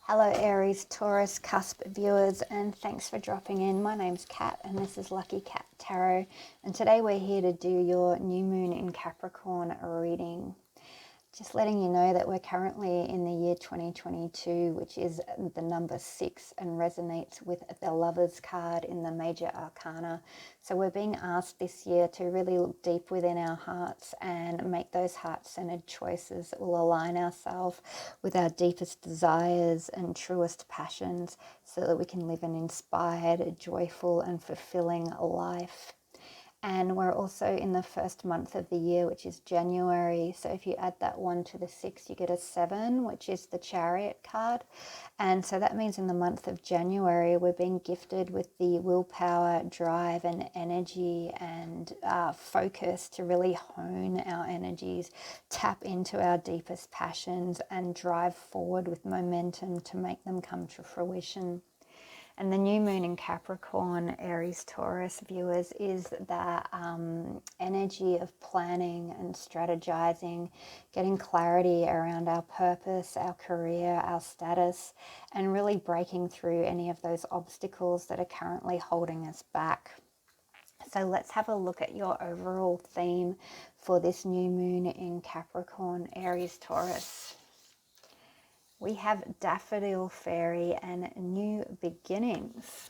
Hello Aries-Taurus cusp viewers, and thanks for dropping in. My name's Kat and this is Lucky Cat Tarot, and today we're here to do your new moon in Capricorn reading. Just letting you know that we're currently in the year 2022, which is the number 6 and resonates with the Lovers card in the major arcana. So we're being asked this year to really look deep within our hearts and make those heart-centered choices that will align ourselves with our deepest desires and truest passions so that we can live an inspired, joyful and fulfilling life. And we're also in the first month of the year, which is January. So if you add that 1 to the 6, you get a 7, which is the Chariot card. And so that means in the month of January, we're being gifted with the willpower, drive and energy and focus to really hone our energies, tap into our deepest passions and drive forward with momentum to make them come to fruition. And the new moon in Capricorn, Aries-Taurus viewers, is the energy of planning and strategizing, getting clarity around our purpose, our career, our status, and really breaking through any of those obstacles that are currently holding us back. So let's have a look at your overall theme for this new moon in Capricorn, Aries-Taurus. We have Daffodil Fairy and New Beginnings.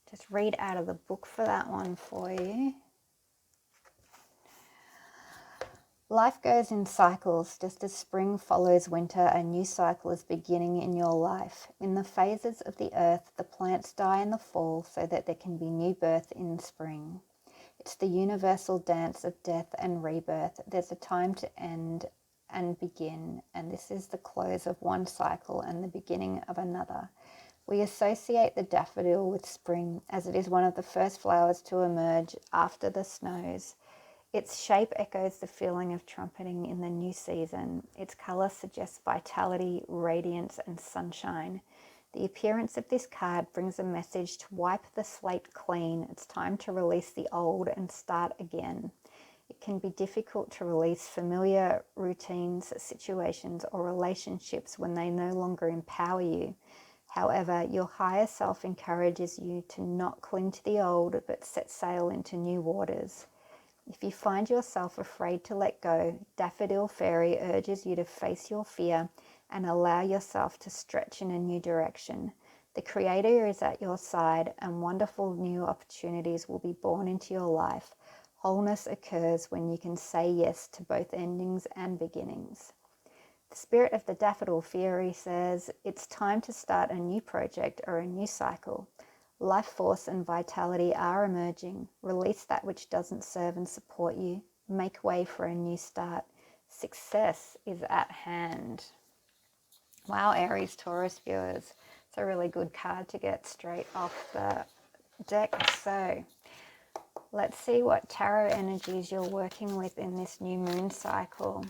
Just read out of the book for that one for you. Life goes in cycles. Just as spring follows winter, a new cycle is beginning in your life. In the phases of the earth, the plants die in the fall so that there can be new birth in spring. It's the universal dance of death and rebirth. There's a time to end and begin, and this is the close of one cycle and the beginning of another. We associate the daffodil with spring as it is one of the first flowers to emerge after the snows. Its shape echoes the feeling of trumpeting in the new season. Its color suggests vitality, radiance, and sunshine. The appearance of this card brings a message to wipe the slate clean. It's time to release the old and start again. It can be difficult to release familiar routines, situations, or relationships when they no longer empower you. However, your higher self encourages you to not cling to the old, but set sail into new waters. If you find yourself afraid to let go, Daffodil Fairy urges you to face your fear and allow yourself to stretch in a new direction. The Creator is at your side, and wonderful new opportunities will be born into your life. Wholeness occurs when you can say yes to both endings and beginnings. The spirit of the Daffodil Fairy says, it's time to start a new project or a new cycle. Life force and vitality are emerging. Release that which doesn't serve and support you. Make way for a new start. Success is at hand. Wow, Aries Taurus viewers. It's a really good card to get straight off the deck. So let's see what tarot energies you're working with in this new moon cycle.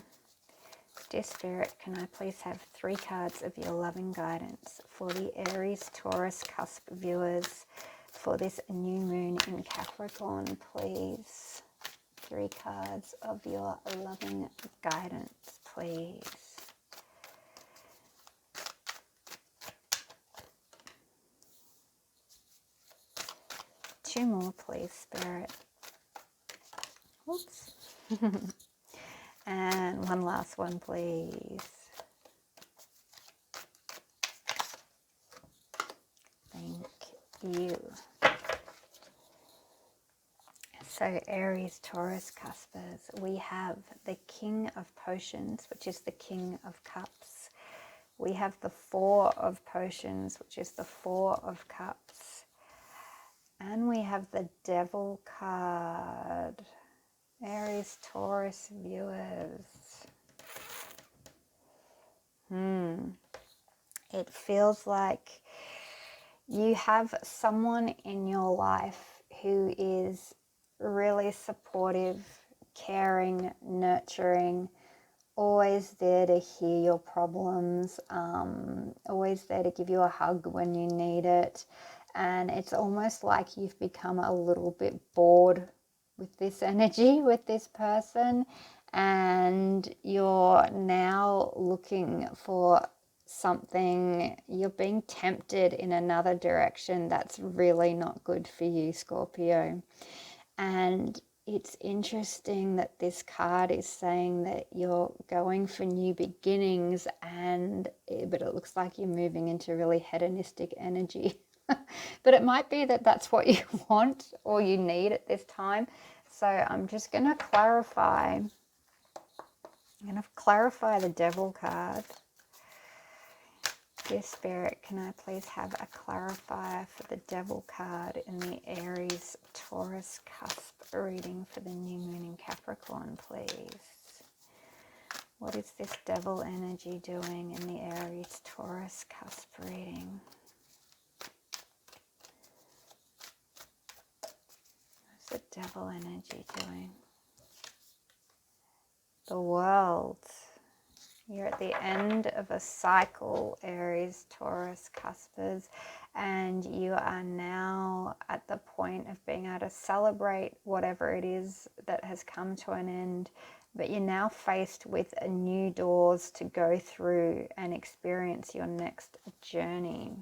Dear Spirit, can I please have 3 cards of your loving guidance for the Aries-Taurus-cusp viewers for this new moon in Capricorn, please? 3 cards of your loving guidance, please. Two more, please, Spirit. Oops. And one last one, please. Thank you. So Aries, Taurus, Cuspers, we have the King of Potions, which is the King of Cups. We have the Four of Potions, which is the Four of Cups. And we have the Devil card. Aries, Taurus viewers. It feels like you have someone in your life who is really supportive, caring, nurturing, always there to hear your problems, always there to give you a hug when you need it. And it's almost like you've become a little bit bored with this energy, with this person, and you're now looking for something, you're being tempted in another direction that's really not good for you, Scorpio. And it's interesting that this card is saying that you're going for new beginnings, but it looks like you're moving into really hedonistic energy. But it might be that that's what you want or you need at this time. So I'm just going to clarify. I'm going to clarify the Devil card. Dear Spirit, can I please have a clarifier for the Devil card in the Aries-Taurus cusp reading for the new moon in Capricorn, please? What is this Devil energy doing in the Aries-Taurus cusp reading? What's the Devil energy doing? The World. You're at the end of a cycle, Aries-Taurus-cuspers, and you are now at the point of being able to celebrate whatever it is that has come to an end, but you're now faced with new doors to go through and experience your next journey.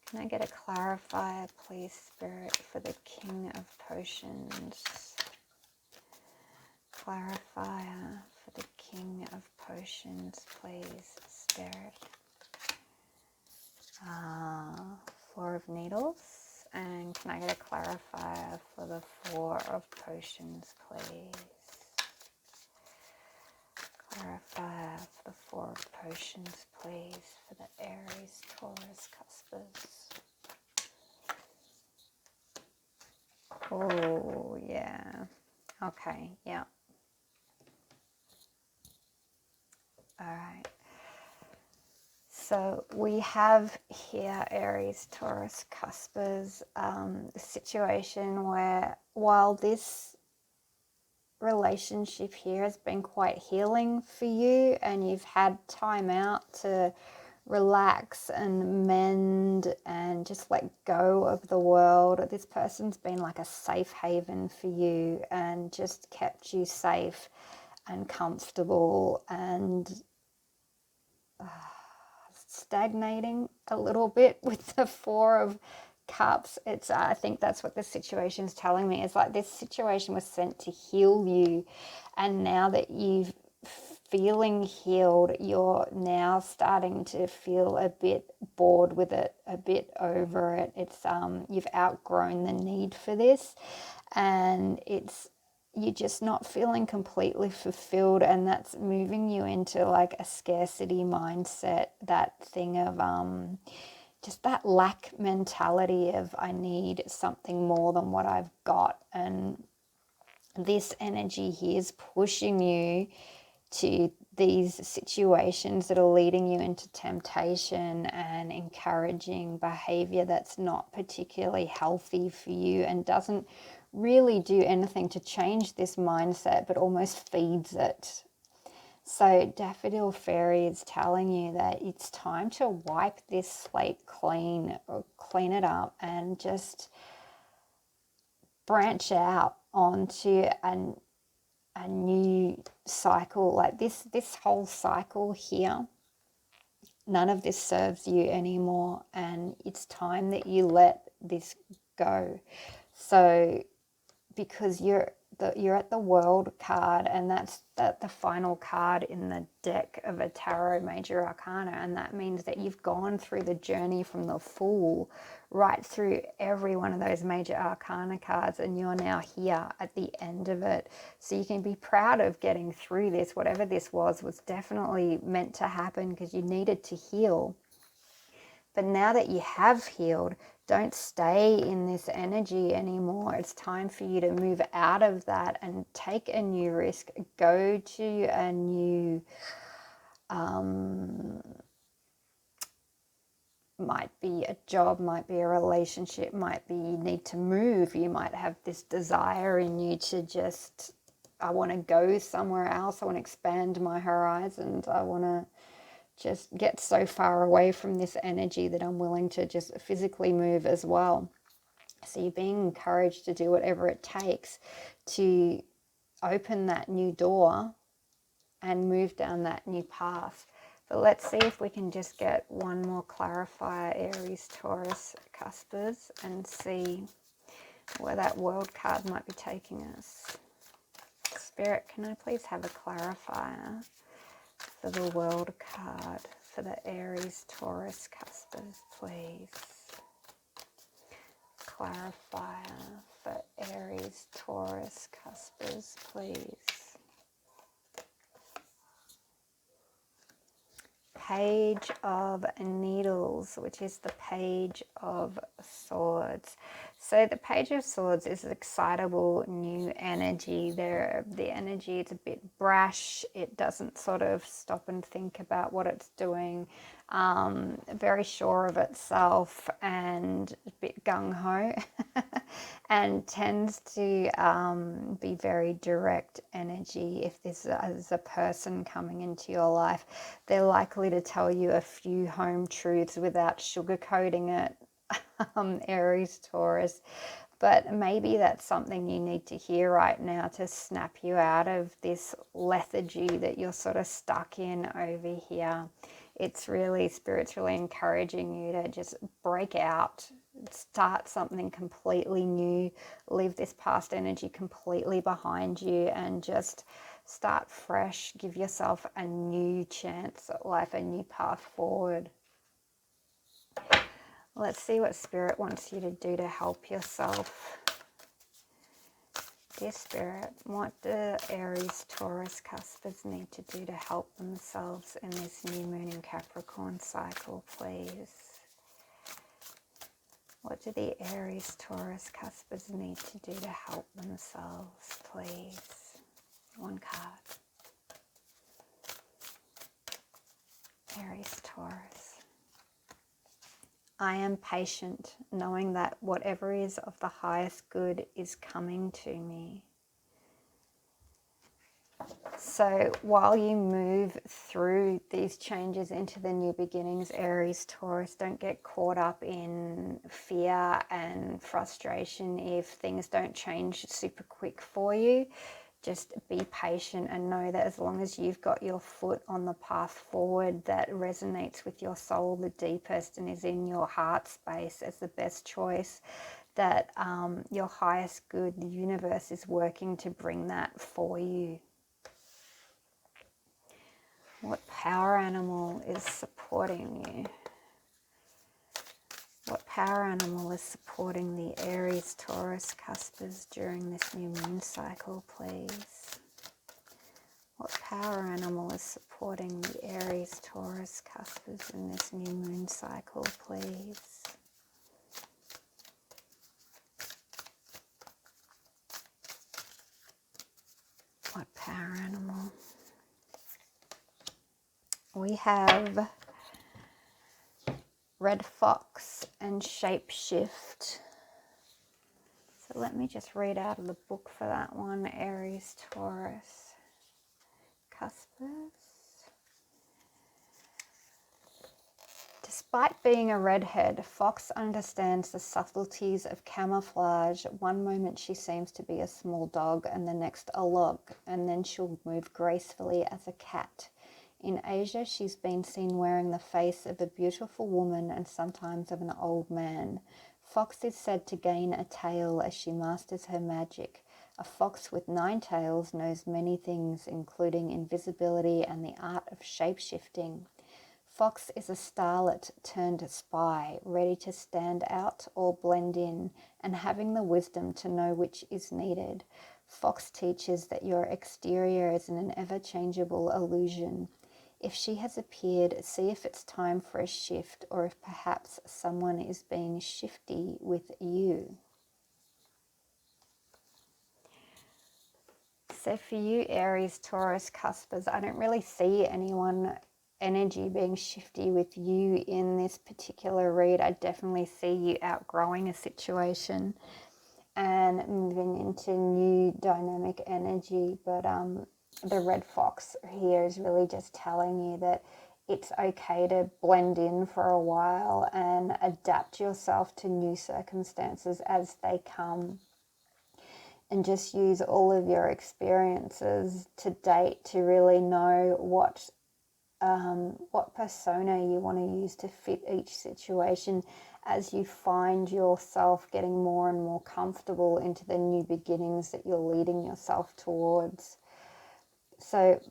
Can I get a clarifier, please, Spirit, for the King of Potions? Clarifier for the King of Potions, please, Spirit. Four of Needles. And can I get a clarifier for the Four of Potions, please? Clarifier for the Four of Potions, please, for the Aries-Taurus-cuspers. Oh, yeah. Okay, yeah. All right. So we have here, Aries-Taurus-cuspers, the situation where while this relationship here has been quite healing for you and you've had time out to relax and mend and just let go of the world, this person's been like a safe haven for you and just kept you safe and comfortable and stagnating a little bit with the Four of Cups. It's I think that's what the situation is telling me. It's like this situation was sent to heal you, and now that you've feeling healed, you're now starting to feel a bit bored with it, a bit over it. It's you've outgrown the need for this, and you're just not feeling completely fulfilled, and that's moving you into like a scarcity mindset, that thing of just that lack mentality of I need something more than what I've got. And this energy here is pushing you to these situations that are leading you into temptation and encouraging behavior that's not particularly healthy for you and doesn't really do anything to change this mindset, but almost feeds it. So Daffodil Fairy is telling you that it's time to wipe this slate clean, or clean it up, and just branch out onto a new cycle. Like this whole cycle here, none of this serves you anymore, and it's time that you let this go. So because you're at the World card, and that's the final card in the deck of a tarot major arcana, and that means that you've gone through the journey from the Fool right through every one of those major arcana cards, and you're now here at the end of it. So you can be proud of getting through this. Whatever this was definitely meant to happen because you needed to heal. But now that you have healed, don't stay in this energy anymore. It's time for you to move out of that and take a new risk. Go to a new, might be a job, might be a relationship, might be you need to move. You might have this desire in you to just, I want to go somewhere else. I want to expand my horizons. I want to just get so far away from this energy that I'm willing to just physically move as well. So you're being encouraged to do whatever it takes to open that new door and move down that new path. But let's see if we can just get one more clarifier, Aries-Taurus-cuspers, and see where that world card might be taking us. Spirit, can I please have a clarifier for the world card for the Aries-Taurus-cuspers, please? Clarifier for Aries-Taurus-cuspers, please. Page of Needles, which is the Page of Swords. So the Page of Swords is excitable new energy. The energy is a bit brash. It doesn't sort of stop and think about what it's doing. Very sure of itself and a bit gung-ho and tends to be very direct energy. If this is a person coming into your life, they're likely to tell you a few home truths without sugarcoating it, Aries, Taurus. But maybe that's something you need to hear right now to snap you out of this lethargy that you're sort of stuck in over here. It's really spiritually encouraging you to just break out, start something completely new, leave this past energy completely behind you and just start fresh. Give yourself a new chance at life, a new path forward. Let's see what Spirit wants you to do to help yourself. Dear Spirit, what do Aries-Taurus-cuspers need to do to help themselves in this new moon in Capricorn cycle, please? What do the Aries-Taurus-cuspers need to do to help themselves, please? One card. Aries-Taurus. I am patient, knowing that whatever is of the highest good is coming to me. So while you move through these changes into the new beginnings, Aries, Taurus, don't get caught up in fear and frustration if things don't change super quick for you. Just be patient and know that as long as you've got your foot on the path forward that resonates with your soul the deepest and is in your heart space as the best choice, that your highest good, the universe, is working to bring that for you. What power animal is supporting you? What power animal is supporting the Aries-Taurus-cuspers during this new moon cycle, please? What power animal is supporting the Aries-Taurus-cuspers in this new moon cycle, please? What power animal? We have red fox and shapeshift. So let me just read out of the book for that one, Aries-Taurus-cuspers. Despite being a redhead, Fox understands the subtleties of camouflage. One moment she seems to be a small dog and the next a log, and then she'll move gracefully as a cat. In Asia, she's been seen wearing the face of a beautiful woman and sometimes of an old man. Fox is said to gain a tail as she masters her magic. A fox with 9 tails knows many things, including invisibility and the art of shape-shifting. Fox is a starlet turned spy, ready to stand out or blend in, and having the wisdom to know which is needed. Fox teaches that your exterior is an ever-changeable illusion. If she has appeared, see if it's time for a shift, or if perhaps someone is being shifty with you. So for you, Aries, Taurus, cuspers, I don't really see anyone energy being shifty with you in this particular read. I definitely see you outgrowing a situation and moving into new dynamic energy. But the red fox here is really just telling you that it's okay to blend in for a while and adapt yourself to new circumstances as they come. And just use all of your experiences to date to really know what what persona you want to use to fit each situation as you find yourself getting more and more comfortable into the new beginnings that you're leading yourself towards. So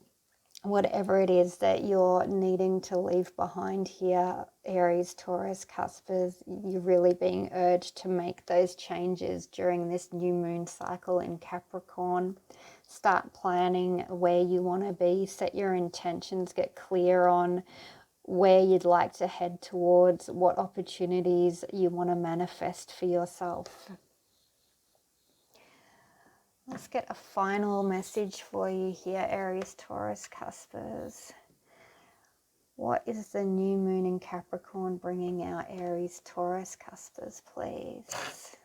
whatever it is that you're needing to leave behind here, Aries-Taurus-cuspers, you're really being urged to make those changes during this new moon cycle in Capricorn. Start planning where you want to be, set your intentions, get clear on where you'd like to head towards, what opportunities you want to manifest for yourself. Let's get a final message for you here, Aries-Taurus-cuspers. What is the new moon in Capricorn bringing our Aries-Taurus-cuspers, please?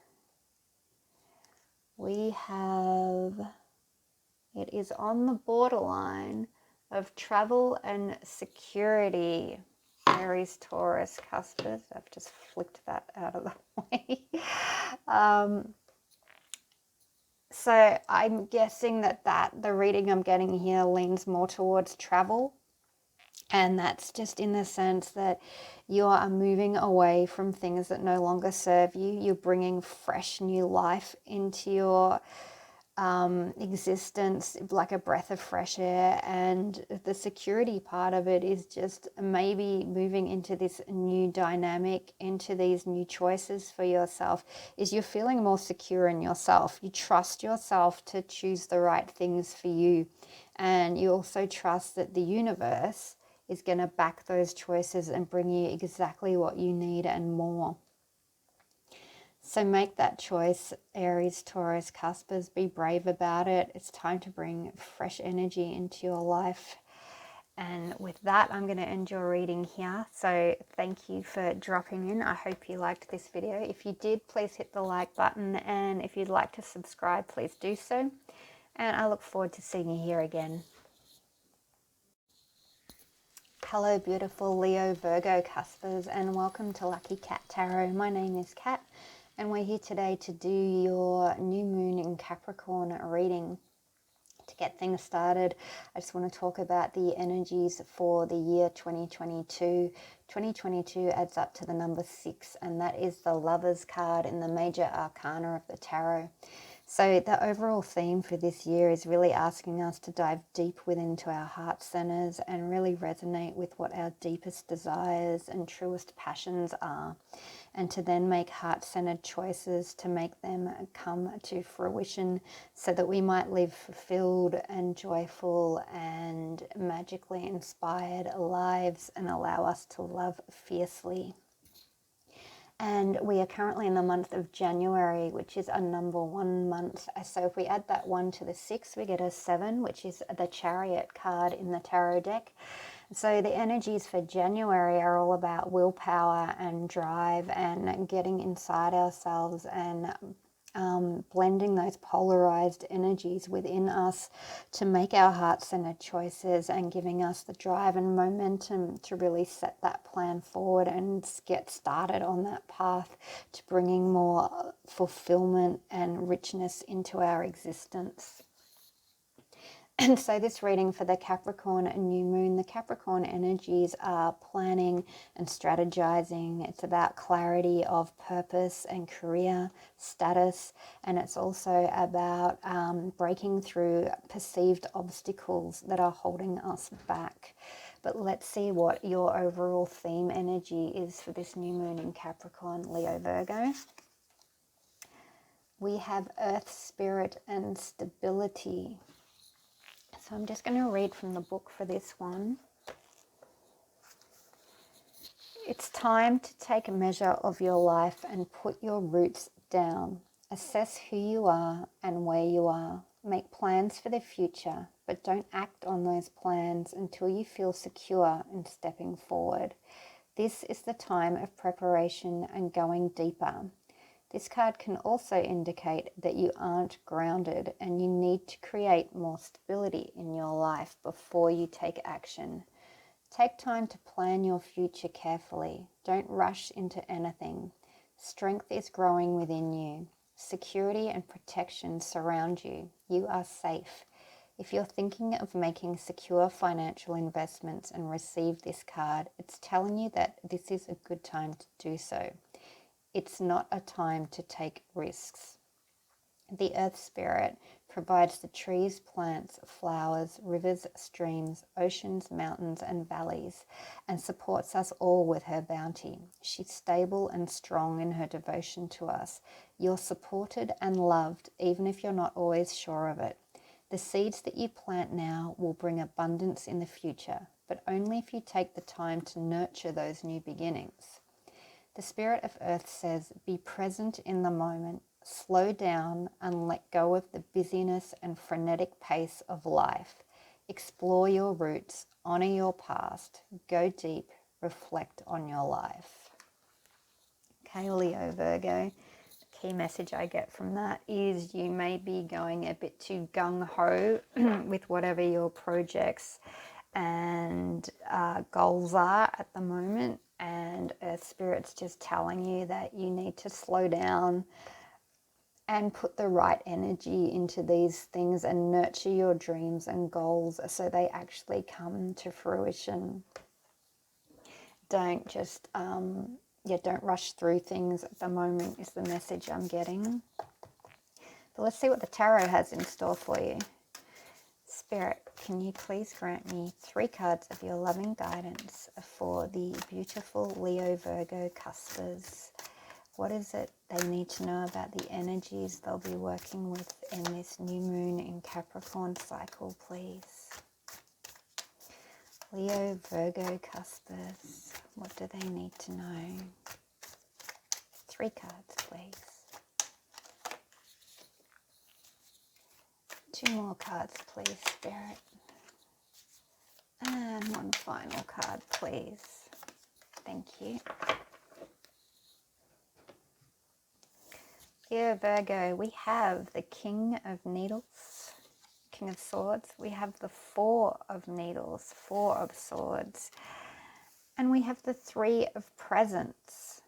We have, it is on the borderline of travel and security, Aries-Taurus-cuspers. I've just flicked that out of the way. So I'm guessing that the reading I'm getting here leans more towards travel. And that's just in the sense that you are moving away from things that no longer serve you. You're bringing fresh new life into your existence, like a breath of fresh air. And the security part of it is just maybe moving into this new dynamic, into these new choices for yourself, is you're feeling more secure in yourself. You trust yourself to choose the right things for you. And you also trust that the universe is going to back those choices and bring you exactly what you need and more. So make that choice, Aries-Taurus-cuspers. Be brave about it. It's time to bring fresh energy into your life. And with that, I'm going to end your reading here. So thank you for dropping in. I hope you liked this video. If you did, please hit the like button. And if you'd like to subscribe, please do so. And I look forward to seeing you here again. Hello beautiful Leo-Virgo-cuspers, and welcome to Lucky Cat Tarot. My name is Kat, and we're here today to do your new moon in Capricorn reading. To get things started, I just want to talk about the energies for the year 2022. 2022 adds up to the number 6, and that is the Lovers card in the major arcana of the tarot. So the overall theme for this year is really asking us to dive deep within to our heart centers and really resonate with what our deepest desires and truest passions are, and to then make heart-centered choices to make them come to fruition so that we might live fulfilled and joyful and magically inspired lives and allow us to love fiercely. And we are currently in the month of January, which is a number 1 month. So if we add that 1 to the 6, we get a 7, which is the Chariot card in the tarot deck. So the energies for January are all about willpower and drive and getting inside ourselves and blending those polarized energies within us to make our heart-centered choices and giving us the drive and momentum to really set that plan forward and get started on that path to bringing more fulfillment and richness into our existence. And so this reading for the Capricorn new moon, the Capricorn energies are planning and strategizing. It's about clarity of purpose and career status. And it's also about breaking through perceived obstacles that are holding us back. But let's see what your overall theme energy is for this new moon in Capricorn, Leo Virgo. We have Earth, Spirit, and Stability. So I'm just going to read from the book for this one. It's time to take a measure of your life and put your roots down. Assess who you are and where you are. Make plans for the future, but don't act on those plans until you feel secure in stepping forward. This is the time of preparation and going deeper. This card can also indicate that you aren't grounded and you need to create more stability in your life before you take action. Take time to plan your future carefully. Don't rush into anything. Strength is growing within you. Security and protection surround you. You are safe. If you're thinking of making secure financial investments and receive this card, it's telling you that this is a good time to do so. It's not a time to take risks. The Earth Spirit provides the trees, plants, flowers, rivers, streams, oceans, mountains, and valleys, and supports us all with her bounty. She's stable and strong in her devotion to us. You're supported and loved, even if you're not always sure of it. The seeds that you plant now will bring abundance in the future, but only if you take the time to nurture those new beginnings. The Spirit of Earth says, be present in the moment, slow down and let go of the busyness and frenetic pace of life. Explore your roots, honor your past, go deep, reflect on your life. Okay, Leo Virgo. Key message I get from that is you may be going a bit too gung-ho with whatever your projects and goals are at the moment, and Earth Spirit's just telling you that you need to slow down and put the right energy into these things and nurture your dreams and goals so they actually come to fruition. Don't just don't rush through things at the moment is the message I'm getting. But let's see what the tarot has in store for you. Spirit, can you please grant me 3 cards of your loving guidance for the beautiful Leo-Virgo cuspers? What is it they need to know about the energies they'll be working with in this new moon in Capricorn cycle, please? Leo-Virgo cuspers, what do they need to know? 3 cards, please. 2 more cards, please, Spirit. And 1 final card, please. Thank you. Here, Virgo, we have the King of Needles, King of Swords. We have the 4 of Needles, 4 of Swords. And we have the 3 of Presents,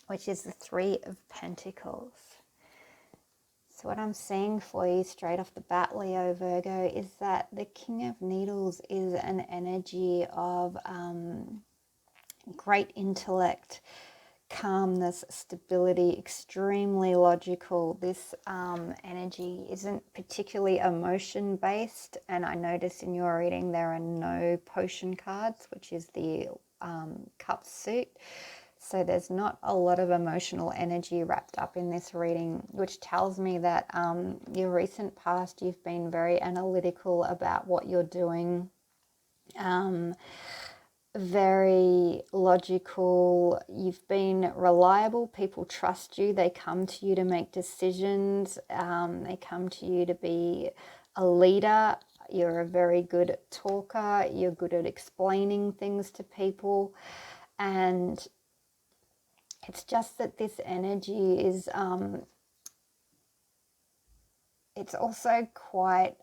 which is the 3 of Pentacles. So what I'm seeing for you straight off the bat, Leo Virgo, is that the King of Needles is an energy of great intellect, calmness, stability, extremely logical. This energy isn't particularly emotion based, and I notice in your reading there are no potion cards, which is the cup suit. So there's not a lot of emotional energy wrapped up in this reading, which tells me that your recent past, you've been very analytical about what you're doing, very logical. You've been reliable. People trust you. They come to you to make decisions. They come to you to be a leader. You're a very good talker. You're good at explaining things to people. And it's just that this energy is, it's also quite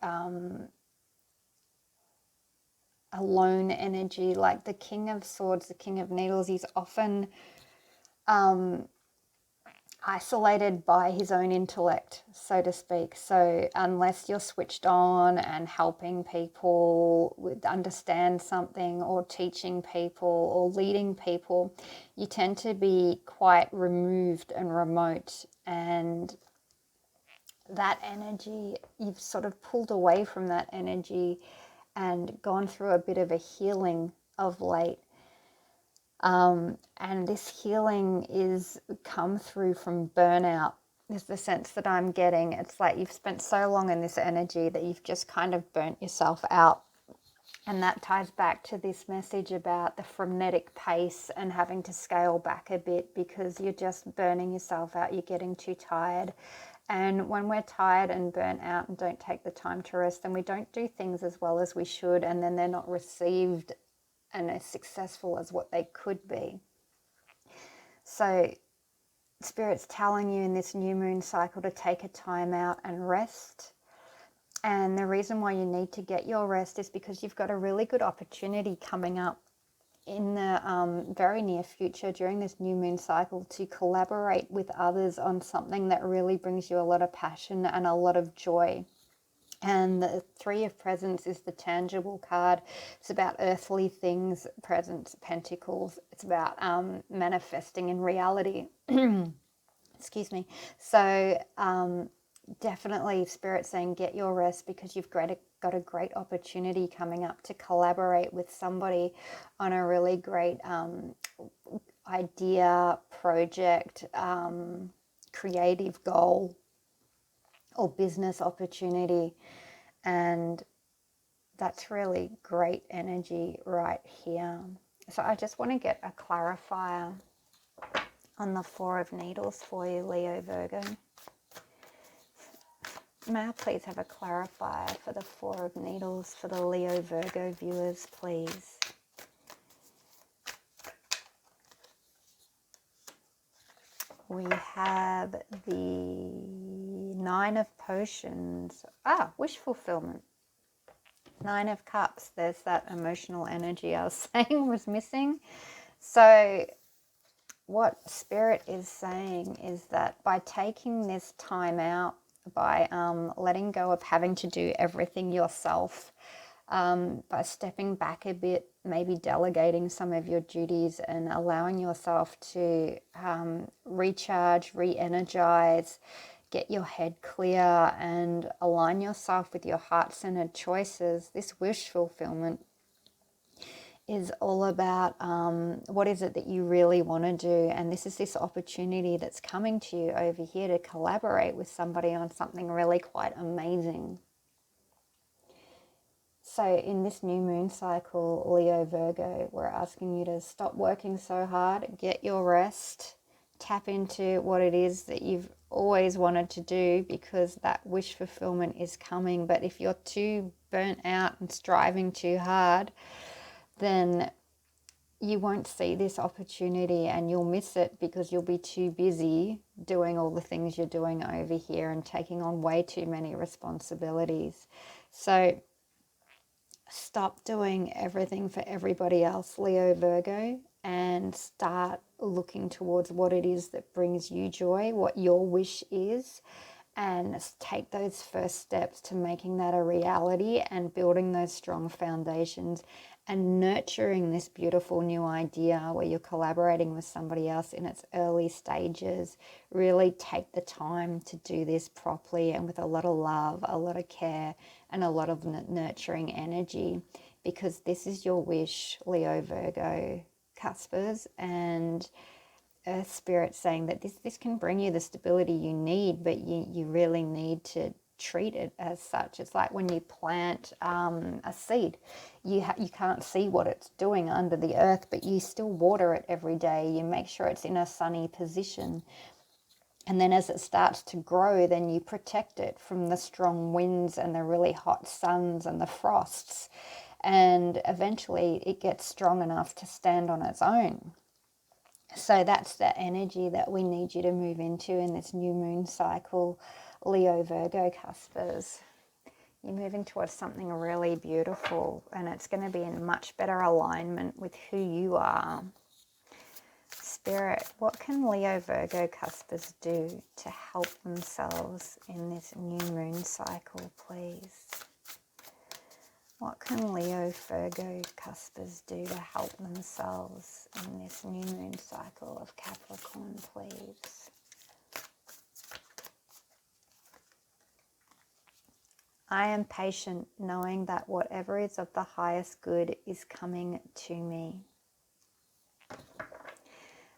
a lone energy. Like the King of Swords, the King of Needles, he's often isolated by his own intellect, so to speak. So unless you're switched on and helping people understand something, or teaching people or leading people, you tend to be quite removed and remote. And that energy, you've sort of pulled away from that energy and gone through a bit of a healing of late. And this healing is come through from burnout, is the sense that I'm getting. It's like you've spent so long in this energy that you've just kind of burnt yourself out. And that ties back to this message about the frenetic pace and having to scale back a bit, because you're just burning yourself out. You're getting too tired. And when we're tired and burnt out and don't take the time to rest, then we don't do things as well as we should, and then they're not received and as successful as what they could be. So Spirit's telling you in this new moon cycle to take a time out and rest. And the reason why you need to get your rest is because you've got a really good opportunity coming up in the very near future during this new moon cycle to collaborate with others on something that really brings you a lot of passion and a lot of joy. And the Three of Presents is the tangible card. It's about earthly things, presents, pentacles. It's about manifesting in reality. Excuse me. So definitely Spirit saying get your rest, because you've got a great opportunity coming up to collaborate with somebody on a really great idea, project, creative goal or business opportunity. And that's really great energy right here. So I just want to get a clarifier on the Four of Needles for you, Leo Virgo. May I please have a clarifier for the Four of Needles for the Leo Virgo viewers, please? We have the Nine of Potions. Wish fulfillment. Nine of Cups. There's that emotional energy I was saying was missing. So what Spirit is saying is that by taking this time out, by letting go of having to do everything yourself, by stepping back a bit, maybe delegating some of your duties and allowing yourself to recharge, re-energize, get your head clear and align yourself with your heart-centered choices. This wish fulfillment is all about what is it that you really want to do, and this is this opportunity that's coming to you over here to collaborate with somebody on something really quite amazing. So in this new moon cycle, Leo Virgo, we're asking you to stop working so hard, get your rest, tap into what it is that you've always wanted to do, because that wish fulfillment is coming. But if you're too burnt out and striving too hard, then you won't see this opportunity and you'll miss it because you'll be too busy doing all the things you're doing over here and taking on way too many responsibilities. So stop doing everything for everybody else, Leo Virgo, and start looking towards what it is that brings you joy, what your wish is, and take those first steps to making that a reality and building those strong foundations and nurturing this beautiful new idea where you're collaborating with somebody else in its early stages. Really take the time to do this properly and with a lot of love, a lot of care, and a lot of nurturing energy, because this is your wish, Leo Virgo cuspers, and Earth Spirit saying that this can bring you the stability you need, but you really need to treat it as such. It's like when you plant a seed, you can't see what it's doing under the earth, but you still water it every day. You make sure it's in a sunny position. And then as it starts to grow, then you protect it from the strong winds and the really hot suns and the frosts. And eventually it gets strong enough to stand on its own. So that's the energy that we need you to move into in this new moon cycle, Leo Virgo cuspers. You're moving towards something really beautiful, and it's going to be in much better alignment with who you are. Spirit, what can Leo Virgo cuspers do to help themselves in this new moon cycle, please? What can Leo Virgo cuspers do to help themselves in this new moon cycle of Capricorn, please? I am patient, knowing that whatever is of the highest good is coming to me.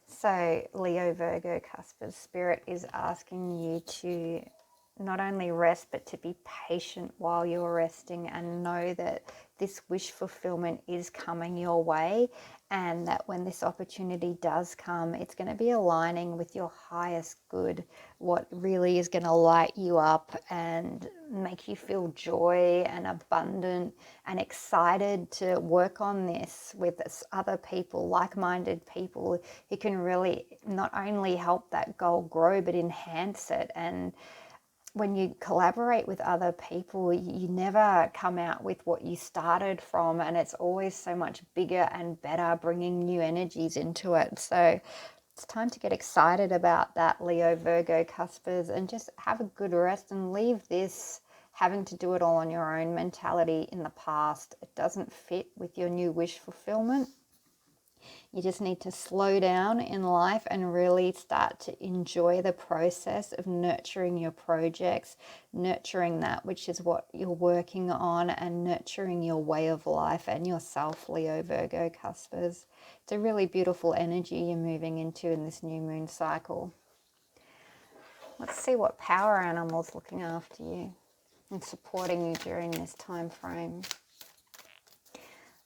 So Leo Virgo cuspers, Spirit is asking you to not only rest, but to be patient while you're resting, and know that this wish fulfillment is coming your way, and that when this opportunity does come, it's going to be aligning with your highest good, what really is going to light you up and make you feel joy and abundant and excited to work on this with other people, like-minded people who can really not only help that goal grow, but enhance it. And when you collaborate with other people, you never come out with what you started from, and it's always so much bigger and better, bringing new energies into it. So it's time to get excited about that, Leo Virgo cuspers, and just have a good rest and leave this having to do it all on your own mentality in the past. It doesn't fit with your new wish fulfillment. You just need to slow down in life and really start to enjoy the process of nurturing your projects, nurturing that which is what you're working on, and nurturing your way of life and yourself, Leo-Virgo cuspers. It's a really beautiful energy you're moving into in this new moon cycle. Let's see what power animal's looking after you and supporting you during this time frame.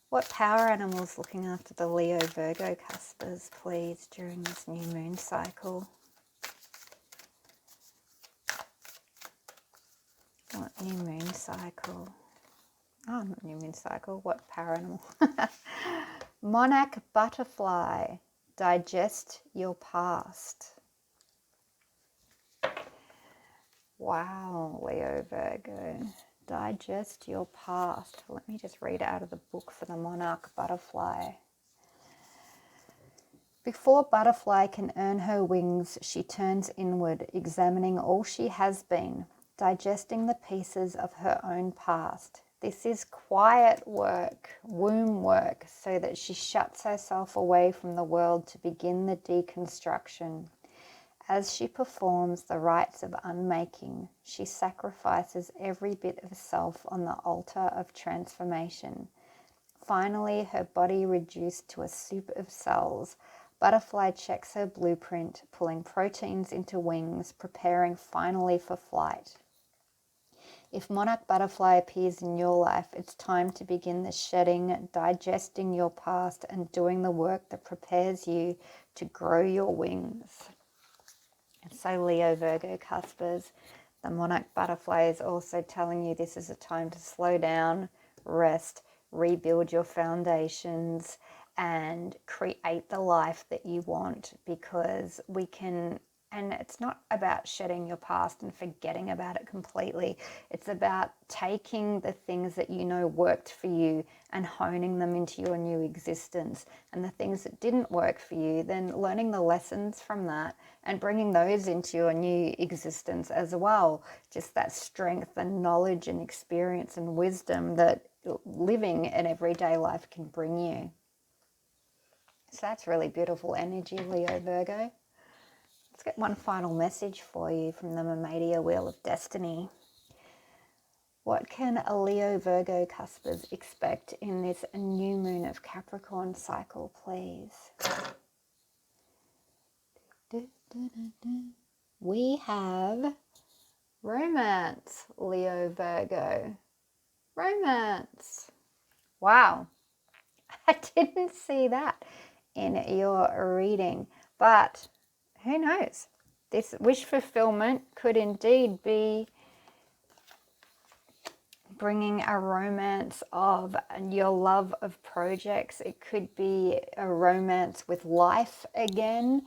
What power animal's looking after the Leo-Virgo cuspers, please, during this new moon cycle? What new moon cycle? Oh, not new moon cycle. What power animal? Monarch butterfly, digest your past. Wow, Leo-Virgo. Digest your past. Let me just read out of the book for the monarch butterfly. Before butterfly can earn her wings, she turns inward, examining all she has been, digesting the pieces of her own past. This is quiet work, womb work, so that she shuts herself away from the world to begin the deconstruction. As she performs the rites of unmaking, she sacrifices every bit of self on the altar of transformation. Finally, her body reduced to a soup of cells, Butterfly checks her blueprint, pulling proteins into wings, preparing finally for flight. If monarch butterfly appears in your life, it's time to begin the shedding, digesting your past, and doing the work that prepares you to grow your wings. And so Leo-Virgo cuspers, the monarch butterfly is also telling you this is a time to slow down, rest, rebuild your foundations, and create the life that you want, because we can, and it's not about shedding your past and forgetting about it completely. It's about taking the things that you know worked for you and honing them into your new existence. And the things that didn't work for you, then learning the lessons from that and bringing those into your new existence as well. Just that strength and knowledge and experience and wisdom that living an everyday life can bring you. So that's really beautiful energy, Leo-Virgo. Let's get one final message for you from the Mermadia Wheel of Destiny. What can a Leo-Virgo cuspers expect in this new moon of Capricorn cycle, please? We have romance, Leo-Virgo. Romance. Wow. I didn't see that in your reading, but who knows? This wish fulfillment could indeed be bringing a romance of your love of projects. It could be a romance with life again,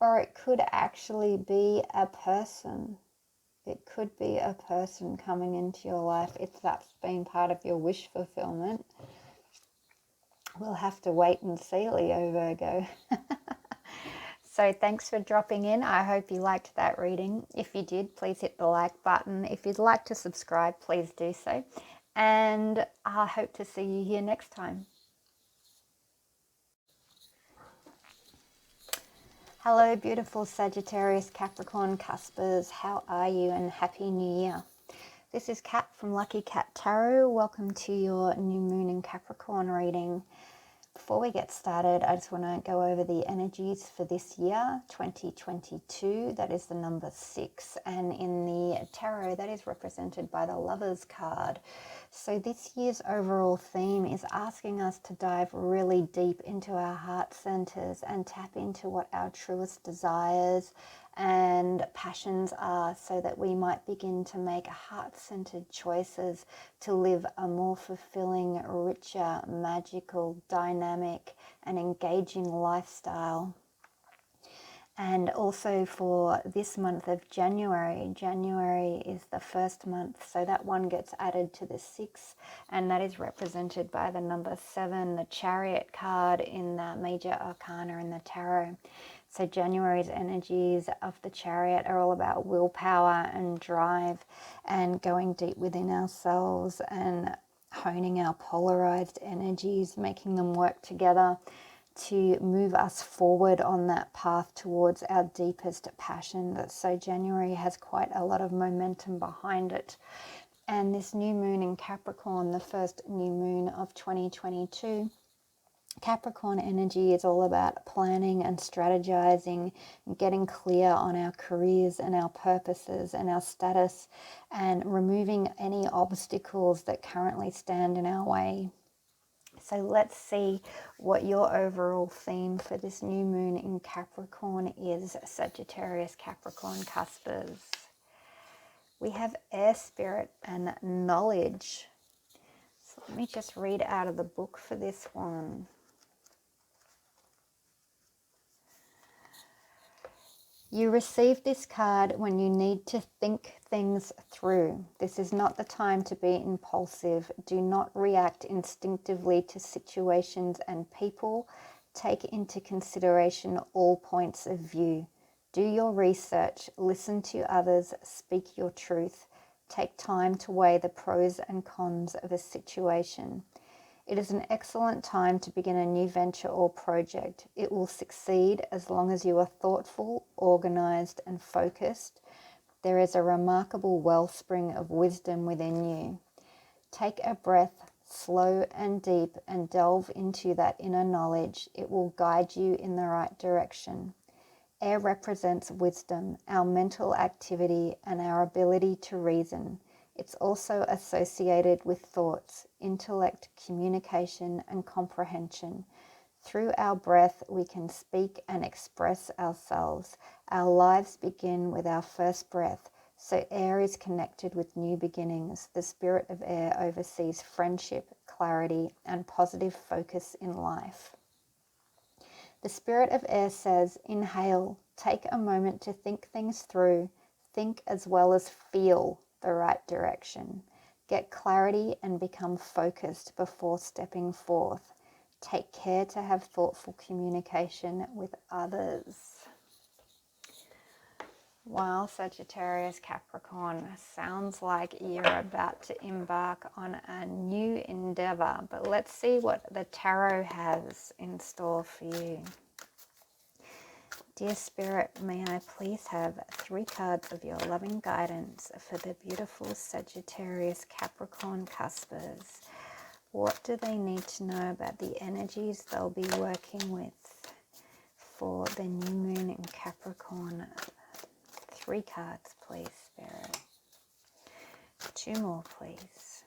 or it could actually be a person. It could be a person coming into your life if that's been part of your wish fulfillment. We'll have to wait and see, Leo-Virgo. So thanks for dropping in. I hope you liked that reading. If you did, please hit the like button. If you'd like to subscribe, please do so. And I hope to see you here next time. Hello, beautiful Sagittarius-Capricorn-cuspers. How are you? And Happy New Year. This is Kat from Lucky Cat Tarot. Welcome to your new moon in Capricorn reading. Before we get started, I just want to go over the energies for this year, 2022. That is the number 6. And in the tarot, that is represented by the Lovers card. So this year's overall theme is asking us to dive really deep into our heart centers and tap into what our truest desires and passions are, so that we might begin to make heart-centered choices to live a more fulfilling, richer, magical, dynamic, and engaging lifestyle. And also for this month of January, January is the first month, so that one gets added to the 6, and that is represented by the number 7, the Chariot card in the Major Arcana in the Tarot. So January's energies of the Chariot are all about willpower and drive and going deep within ourselves and honing our polarized energies, making them work together to move us forward on that path towards our deepest passion. So January has quite a lot of momentum behind it. And this new moon in Capricorn, the first new moon of 2022, Capricorn energy is all about planning and strategizing, getting clear on our careers and our purposes and our status, and removing any obstacles that currently stand in our way. So let's see what your overall theme for this new moon in Capricorn is, Sagittarius-Capricorn-cuspers. We have air spirit and knowledge. So let me just read out of the book for this one. You receive this card when you need to think things through. This is not the time to be impulsive. Do not react instinctively to situations and people. Take into consideration all points of view. Do your research, listen to others, speak your truth. Take time to weigh the pros and cons of a situation. It is an excellent time to begin a new venture or project. It will succeed as long as you are thoughtful, organized, and focused. There is a remarkable wellspring of wisdom within you. Take a breath, slow and deep, and delve into that inner knowledge. It will guide you in the right direction. Air represents wisdom, our mental activity, and our ability to reason. It's also associated with thoughts, intellect, communication, and comprehension. Through our breath, we can speak and express ourselves. Our lives begin with our first breath, so air is connected with new beginnings. The spirit of air oversees friendship, clarity, and positive focus in life. The spirit of air says, inhale, take a moment to think things through, think as well as feel the right direction. Get clarity and become focused before stepping forth. Take care to have thoughtful communication with others. Well, Sagittarius Capricorn, sounds like you're about to embark on a new endeavor, but let's see what the tarot has in store for you. Dear Spirit, may I please have 3 cards of your loving guidance for the beautiful Sagittarius-Capricorn-cuspers. What do they need to know about the energies they'll be working with for the new moon in Capricorn? 3 cards, please, Spirit. 2 more, please.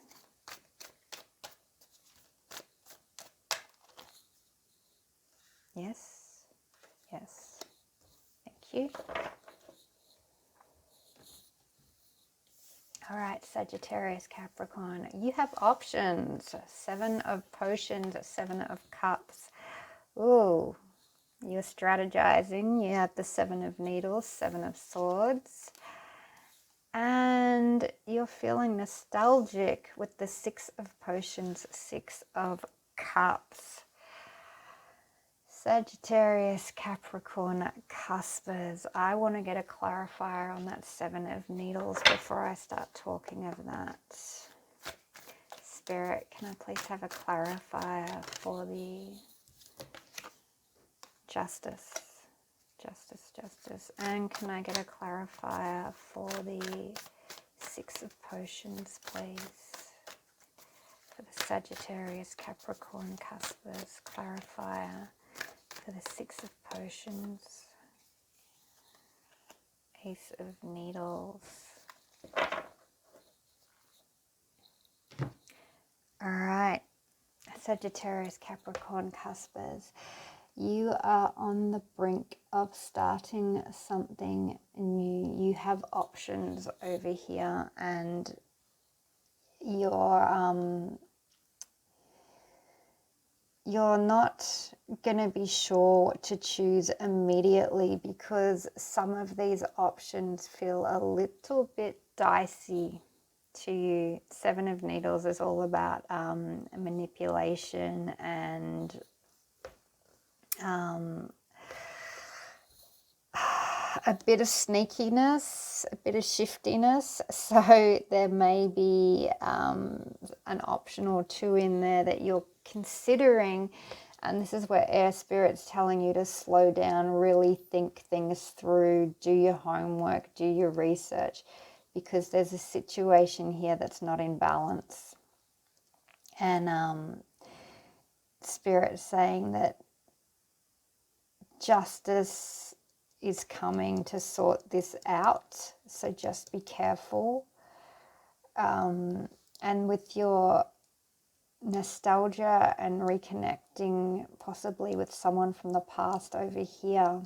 Yes, yes. Thank you. All right, Sagittarius Capricorn, you have options. 7 of potions, 7 of cups. Ooh, you're strategizing. You have the 7 of needles, 7 of swords. And you're feeling nostalgic with the 6 of potions, 6 of cups. Sagittarius, Capricorn, cuspers. I want to get a clarifier on that 7 of needles before I start talking of that. Spirit, can I please have a clarifier for the justice? Justice. And can I get a clarifier for the 6 of potions, please? For the Sagittarius, Capricorn, cuspers, clarifier. For the 6 of potions, Ace of needles. All right, Sagittarius, Capricorn, cuspers. You are on the brink of starting something new. You have options over here, and you're not going to be sure what to choose immediately because some of these options feel a little bit dicey to you. 7 of needles is all about manipulation and a bit of sneakiness, a bit of shiftiness. So there may be an option or two in there that you're considering. And this is where Air Spirit's telling you to slow down, really think things through, do your homework, do your research, because there's a situation here that's not in balance. And Spirit's saying that justice is coming to sort this out, so just be careful. And with your nostalgia and reconnecting possibly with someone from the past over here,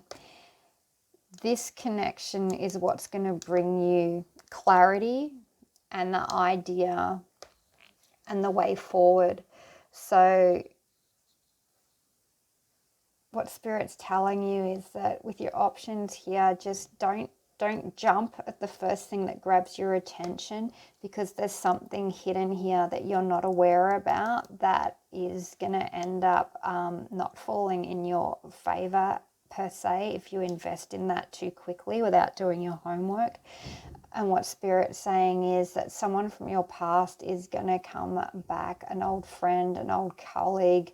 this connection is what's going to bring you clarity and the idea and the way forward. So what Spirit's telling you is that with your options here, just don't jump at the first thing that grabs your attention, because there's something hidden here that you're not aware about that is going to end up not falling in your favor per se if you invest in that too quickly without doing your homework. And what Spirit's saying is that someone from your past is going to come back, an old friend, an old colleague,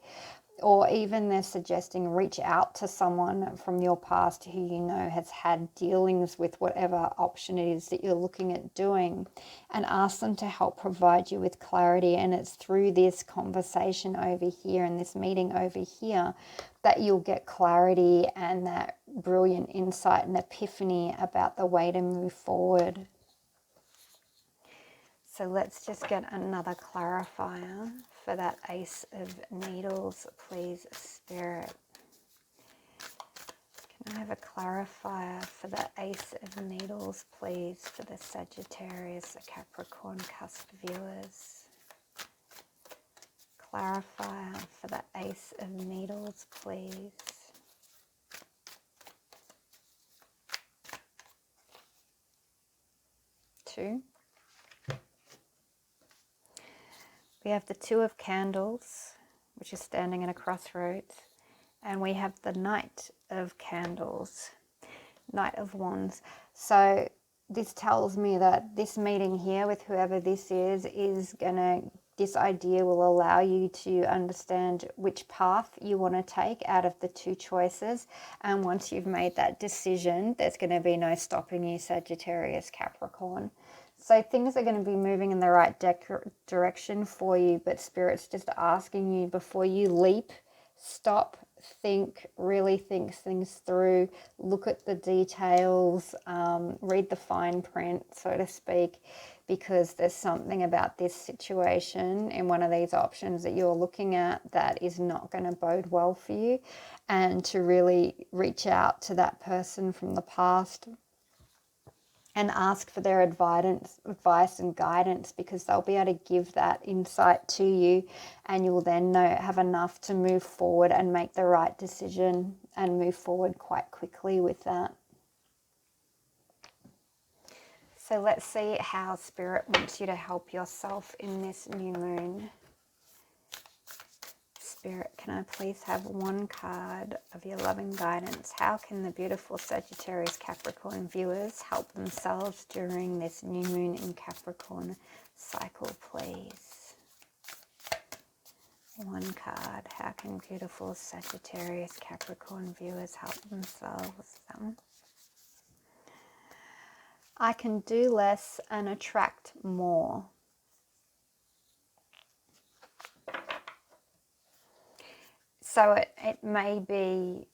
or even they're suggesting reach out to someone from your past who you know has had dealings with whatever option it is that you're looking at doing, and ask them to help provide you with clarity. And it's through this conversation over here and this meeting over here that you'll get clarity and that brilliant insight and epiphany about the way to move forward. So let's just get another clarifier for that Ace of Needles, please, Spirit. Can I have a clarifier for the Ace of Needles, please, for the Sagittarius-Capricorn-cusp viewers? Clarifier for the Ace of Needles, please. Two. We have the Two of Candles, which is standing at a crossroads. And we have the Knight of Candles, Knight of Wands. So this tells me that this meeting here with whoever this is this idea will allow you to understand which path you want to take out of the two choices. And once you've made that decision, there's going to be no stopping you, Sagittarius Capricorn. So things are going to be moving in the right direction for you, but Spirit's just asking you before you leap, stop, think, really think things through, look at the details, read the fine print, so to speak, because there's something about this situation in one of these options that you're looking at that is not going to bode well for you, and to really reach out to that person from the past and ask for their advice and guidance, because they'll be able to give that insight to you, and you'll then have enough to move forward and make the right decision and move forward quite quickly with that. So let's see how Spirit wants you to help yourself in this new moon. Spirit, can I please have one card of your loving guidance? How can the beautiful Sagittarius Capricorn viewers help themselves during this new moon in Capricorn cycle, please? One card. How can beautiful Sagittarius Capricorn viewers help themselves? I can do less and attract more. So it may be,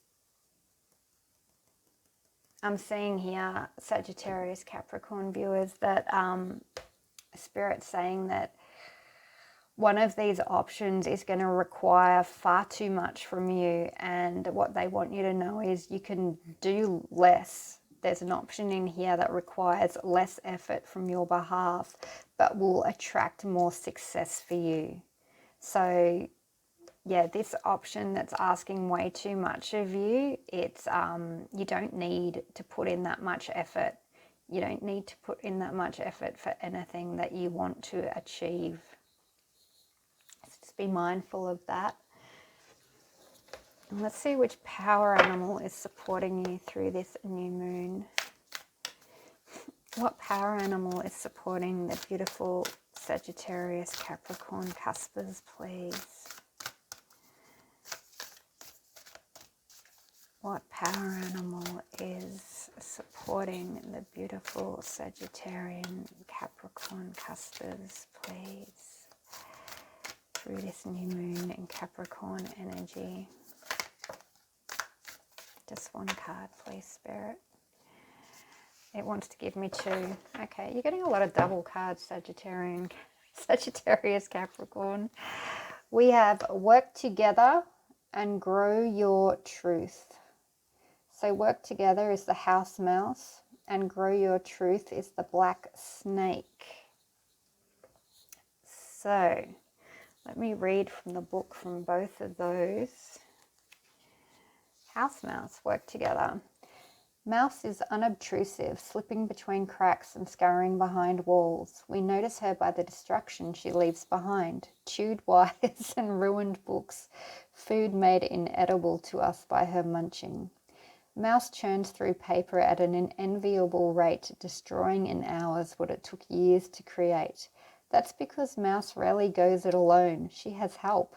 I'm seeing here, Sagittarius Capricorn viewers, that Spirit's saying that one of these options is going to require far too much from you, and what they want you to know is you can do less. There's an option in here that requires less effort from your behalf, but will attract more success for you. So yeah, this option that's asking way too much of you, it's you don't need to put in that much effort. You don't need to put in that much effort for anything that you want to achieve. So just be mindful of that. And let's see which power animal is supporting you through this new moon. What power animal is supporting the beautiful Sagittarius-Capricorn cuspers, please? What power animal is supporting the beautiful Sagittarian-Capricorn cuspers, please? Through this new moon in Capricorn energy. Just one card, please, Spirit. It wants to give me two. Okay, you're getting a lot of double cards, Sagittarius, Capricorn. We have work together and grow your truth. So work together is the house mouse and grow your truth is the black snake. So let me read from the book from both of those. House mouse, work together. Mouse is unobtrusive, slipping between cracks and scurrying behind walls. We notice her by the destruction she leaves behind. Chewed wires and ruined books, food made inedible to us by her munching. Mouse churns through paper at an enviable rate, destroying in hours what it took years to create. That's because Mouse rarely goes it alone. She has help.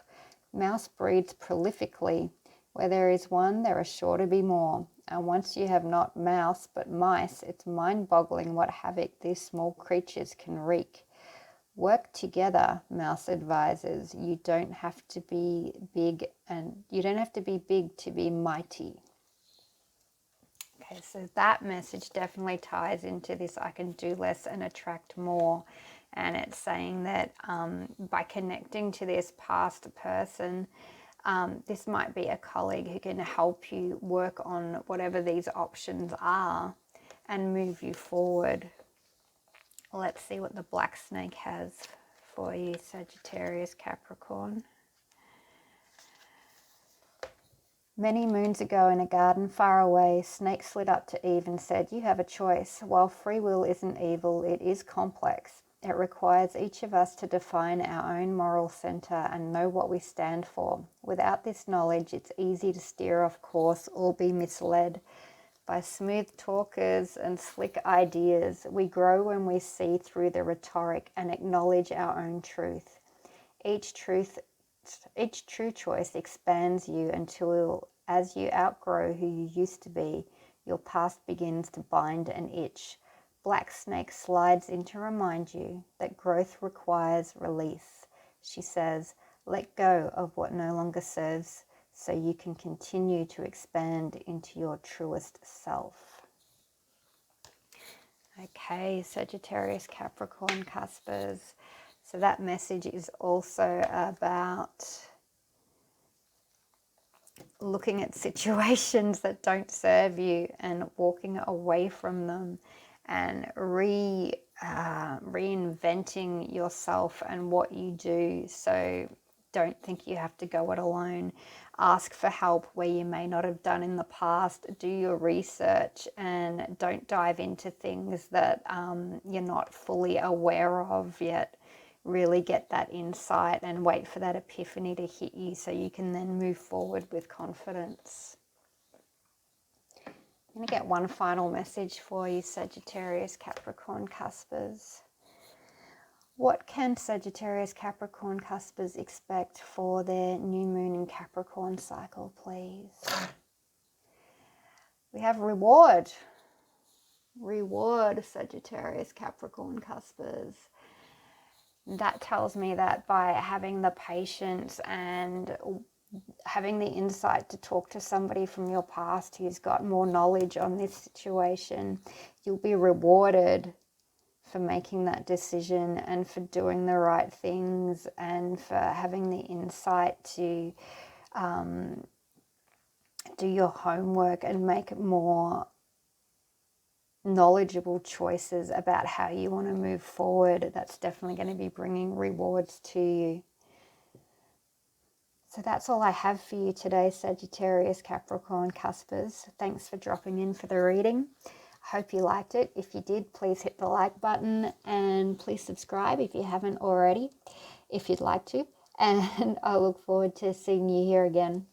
Mouse breeds prolifically. Where there is one, there are sure to be more. And once you have not mouse but mice, it's mind-boggling what havoc these small creatures can wreak. Work together, Mouse advises. You don't have to be big to be mighty. Okay, so that message definitely ties into this I can do less and attract more. And it's saying that by connecting to this past person, this might be a colleague who can help you work on whatever these options are and move you forward. Let's see what the black snake has for you, Sagittarius, Capricorn. Many moons ago in a garden far away, Snake slid up to Eve and said, "You have a choice. While free will isn't evil, it is complex. It requires each of us to define our own moral center and know what we stand for. Without this knowledge, it's easy to steer off course or be misled by smooth talkers and slick ideas. We grow when we see through the rhetoric and acknowledge our own truth. Each true choice expands you until, as you outgrow who you used to be, your past begins to bind and itch. Black Snake slides in to remind you that growth requires release. She says, let go of what no longer serves so you can continue to expand into your truest self." Okay, Sagittarius, Capricorn, cuspers. So that message is also about looking at situations that don't serve you and walking away from them and reinventing yourself and what you do. So don't think you have to go it alone. Ask for help where you may not have done in the past. Do your research and don't dive into things that you're not fully aware of yet. Really get that insight and wait for that epiphany to hit you so you can then move forward with confidence. I'm going to get one final message for you, Sagittarius, Capricorn, cuspers. What can Sagittarius, Capricorn, cuspers expect for their new moon in Capricorn cycle, please? We have reward. Reward, Sagittarius, Capricorn, cuspers. That tells me that by having the patience and having the insight to talk to somebody from your past who's got more knowledge on this situation, you'll be rewarded for making that decision and for doing the right things and for having the insight to do your homework and make more knowledgeable choices about how you want to move forward. That's definitely going to be bringing rewards to you. So that's all I have for you today, Sagittarius, Capricorn, cuspers. Thanks for dropping in for the reading. I hope you liked it. If you did, please hit the like button and please subscribe if you haven't already, if you'd like to. And I look forward to seeing you here again.